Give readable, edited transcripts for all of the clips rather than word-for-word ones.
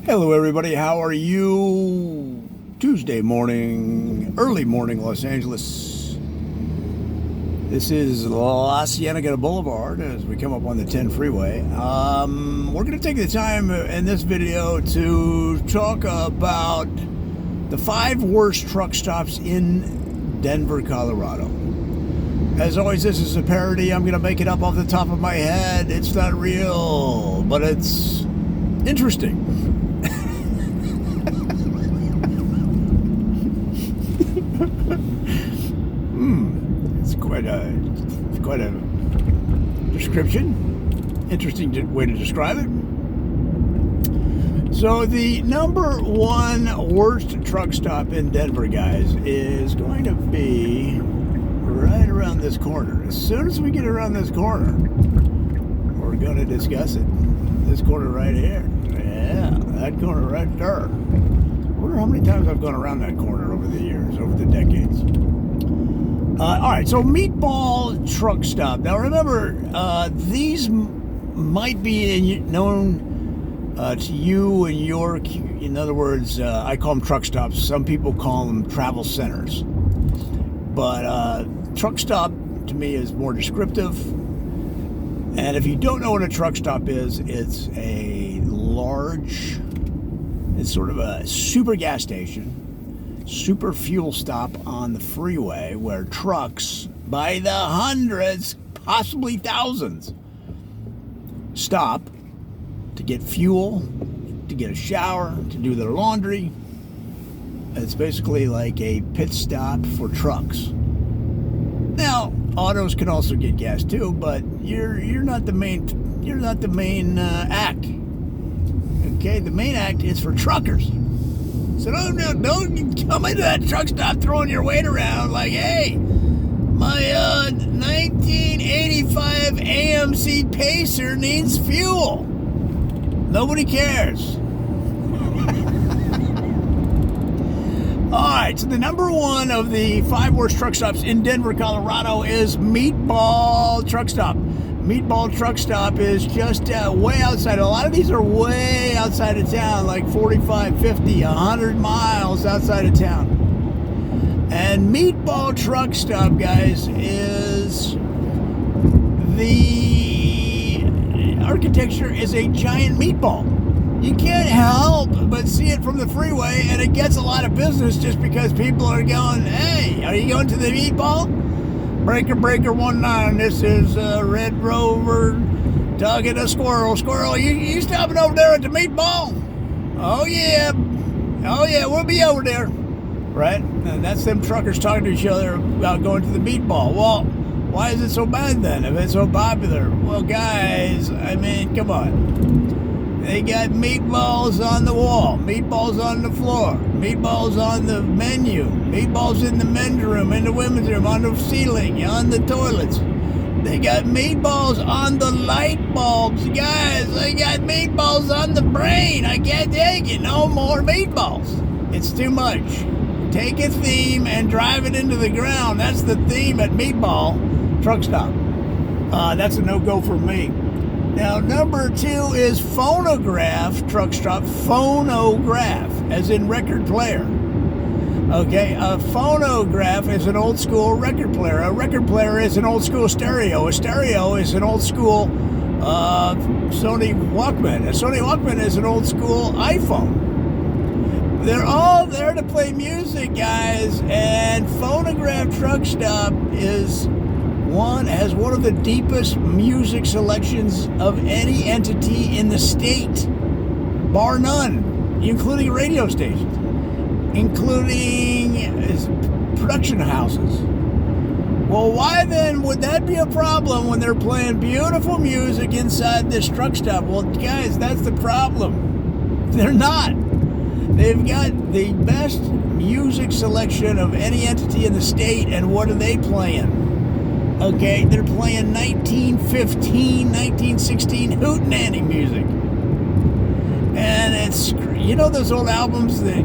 Hello, everybody. How are you? Tuesday morning, early morning, Los Angeles. This is La Cienega Boulevard as we come up on the 10 freeway. We're going to take the time in this video to talk about the 5 worst truck stops in Denver, Colorado. As always, this is a parody. I'm going to make it up off the top of my head. It's not real, but it's interesting. It's quite a description. Interesting way to describe it. So the number 1 worst truck stop in Denver, guys, is going to be right around this corner. As soon as we get around this corner, we're going to discuss it. This corner right here. Yeah, that corner right there. I wonder how many times I've gone around that corner over the years, over the decades. All right, so Meatball Truck Stop. Now remember, these might be known to you in your, in other words, I call them truck stops. Some people call them travel centers. But truck stop, to me, is more descriptive. And if you don't know what a truck stop is, it's a large, it's sort of a super gas station, super fuel stop on the freeway where trucks by the hundreds, possibly thousands, stop to get fuel, to get a shower, to do their laundry. It's basically like a pit stop for trucks. Now, autos can also get gas too, but you're not the main act. Okay, the main act is for truckers. So don't come into that truck stop throwing your weight around like, hey, my 1985 AMC Pacer needs fuel. Nobody cares. All right, so the number 1 of the 5 worst truck stops in Denver, Colorado is Meatball Truck Stop. Meatball Truck Stop is just way outside. A lot of these are way outside of town, like 45, 50, 100 miles outside of town. And Meatball Truck Stop, guys, is the architecture is a giant meatball. You can't help but see it from the freeway, and it gets a lot of business just because people are going, hey, are you going to the meatball? Breaker 19, this is Red Rover talking to Squirrel. Squirrel, you stopping over there at the meatball? Oh yeah, we'll be over there. Right? And that's them truckers talking to each other about going to the meatball. Well, why is it so bad then if it's so popular? Well, guys, I mean, come on. They got meatballs on the wall, meatballs on the floor, meatballs on the menu, meatballs in the men's room, in the women's room, on the ceiling, on the toilets. They got meatballs on the light bulbs. Guys, they got meatballs on the brain. I can't take it. No more meatballs. It's too much. Take a theme and drive it into the ground. That's the theme at Meatball Truck Stop. That's a no-go for me. Now, number 2 is Phonograph Truck Stop. Phonograph, as in record player. Okay, a phonograph is an old school record player. A record player is an old school stereo. A stereo is an old school Sony Walkman. A Sony Walkman is an old school iPhone. They're all there to play music, guys, and Phonograph Truck Stop has one of the deepest music selections of any entity in the state, bar none, including radio stations, including production houses. Well, why then would that be a problem when they're playing beautiful music inside this truck stop? Well, guys, that's the problem. They're not. They've got the best music selection of any entity in the state, and what are they playing? Okay, they're playing 1915, 1916 hootenanny music. And it's, you know those old albums that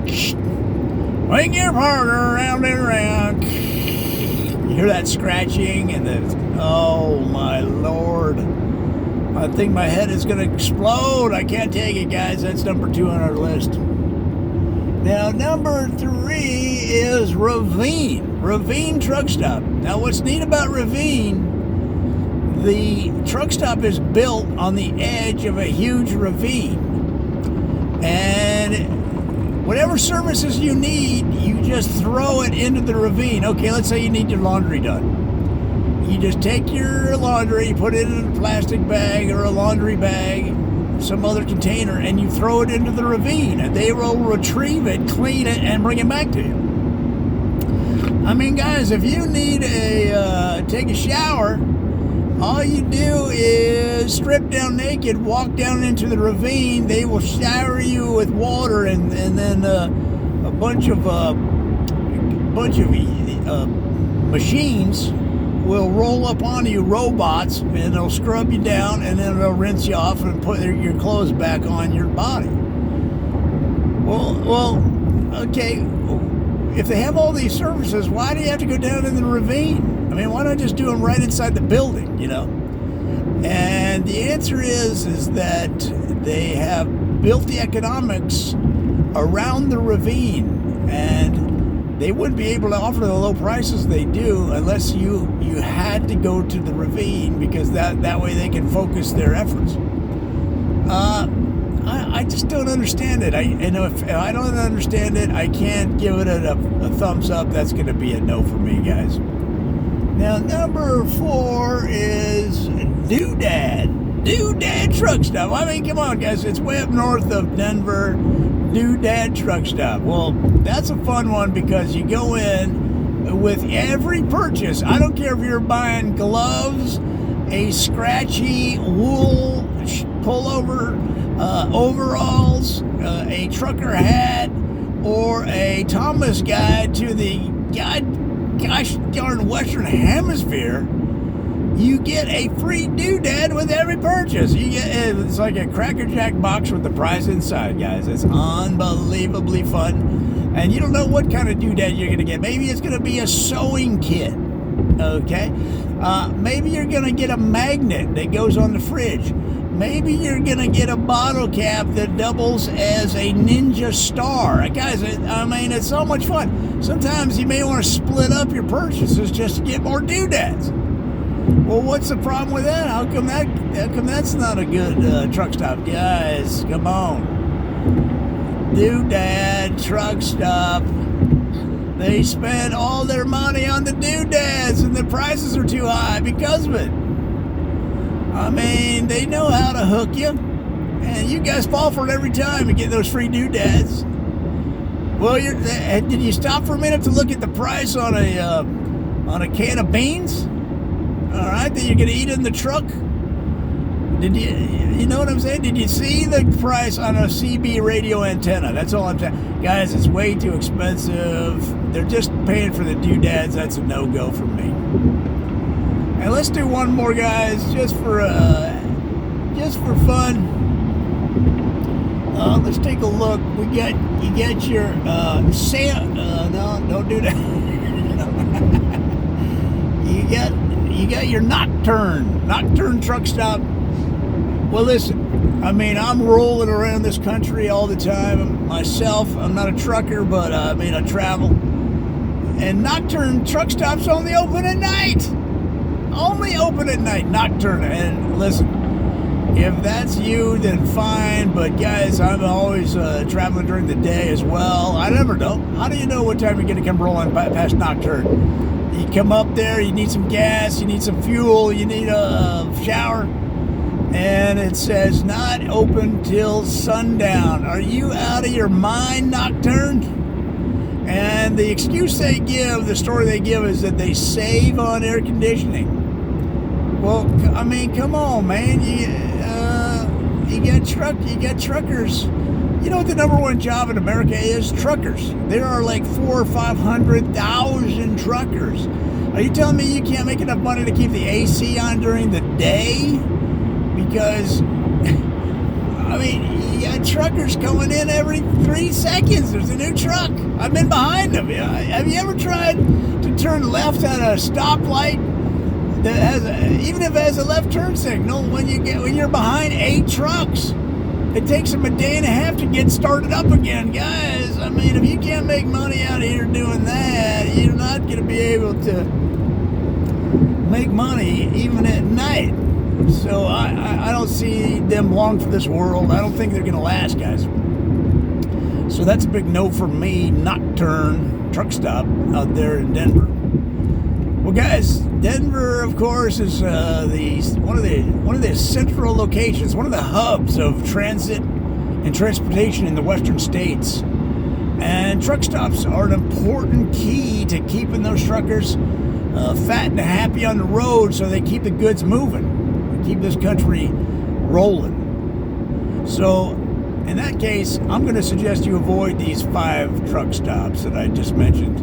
swing your partner around and around. You hear that scratching and the, oh my Lord. I think my head is going to explode. I can't take it, guys. That's number 2 on our list. Now, number 3 is Ravine. Ravine Truck Stop. Now, what's neat about Ravine, the truck stop is built on the edge of a huge ravine. And whatever services you need, you just throw it into the ravine. Okay, let's say you need your laundry done. You just take your laundry, put it in a plastic bag or a laundry bag, some other container, and you throw it into the ravine, and they will retrieve it, clean it, and bring it back to you. I mean, guys, if you need take a shower, all you do is strip down naked, walk down into the ravine. They will shower you with water, and then a bunch of machines will roll up onto you, robots, and they'll scrub you down, and then they'll rinse you off and put your clothes back on your body. Well, okay, if they have all these services, why do you have to go down in the ravine? I mean, why not just do them right inside the building, you know? And the answer is that they have built the economics around the ravine, and they wouldn't be able to offer the low prices they do unless you had to go to the ravine, because that way they can focus their efforts. I just don't understand it. If I don't understand it, I can't give it a thumbs up. That's going to be a no for me, guys. Now, number 4 is Doodad Truck Stop. I mean, come on, guys. It's way up north of Denver. Doodad Truck Stop. Well, that's a fun one because you go in with every purchase. I don't care if you're buying gloves, a scratchy wool pullover, overalls, a trucker hat, or a Thomas guide to the gosh darn Western Hemisphere. You get a free doodad with every purchase. It's like a Cracker Jack box with the prize inside, guys. It's unbelievably fun. And you don't know what kind of doodad you're going to get. Maybe it's going to be a sewing kit, okay? Maybe you're going to get a magnet that goes on the fridge. Maybe you're going to get a bottle cap that doubles as a ninja star. Guys, I mean, it's so much fun. Sometimes you may want to split up your purchases just to get more doodads. Well, what's the problem with that? How come that's not a good truck stop? Guys, come on. Doodad Truck Stop. They spend all their money on the doodads, and the prices are too high because of it. I mean, they know how to hook you, and you guys fall for it every time and get those free doodads. Well, did you stop for a minute to look at the price on a can of beans? All right, that you're going to eat in the truck? You know what I'm saying? Did you see the price on a CB radio antenna? That's all I'm saying. Guys, it's way too expensive. They're just paying for the doodads. That's a no-go for me. And let's do one more, guys, just for fun. Let's take a look. You get your no, don't do that. You got your Nocturne Truck Stop. Well, listen, I mean, I'm rolling around this country all the time. Myself, I'm not a trucker, but I travel. And Nocturne Truck Stop's only open at night. Only open at night, Nocturne. And listen, if that's you, then fine. But guys, I'm always traveling during the day as well. I never know. How do you know what time you're going to come rolling past Nocturne? You come up there, you need some gas, you need some fuel, you need a shower, and it says not open till sundown. Are you out of your mind, Nocturne? And the excuse they give, the story they give, is that they save on air conditioning. Well, I mean, come on, man. You got truckers. You know what the number one job in America is? Truckers. There are like 400,000 or 500,000 truckers. Are you telling me you can't make enough money to keep the AC on during the day? Because, I mean, you got truckers coming in every 3 seconds. There's a new truck. I've been behind them. Have you ever tried to turn left at a stoplight? that has even if it has a left turn signal, when you're behind 8 trucks, it takes them a day and a half to get started up again, guys. I mean, if you can't make money out here doing that, you're not going to be able to make money even at night. So I don't see them long for this world. I don't think they're going to last, guys. So that's a big no for me. Nocturne truck stop out there in Denver. Well, guys, Denver, of course, is one of the central locations, one of the hubs of transit and transportation in the western states. And truck stops are an important key to keeping those truckers fat and happy on the road, so they keep the goods moving, keep this country rolling. So, in that case, I'm going to suggest you avoid these 5 truck stops that I just mentioned.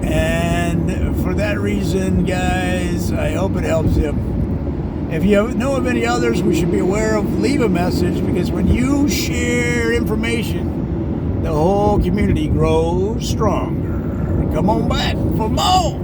And for that reason, guys, I hope it helps you. If you know of any others we should be aware of, leave a message, because when you share information, the whole community grows stronger. Come on back for more.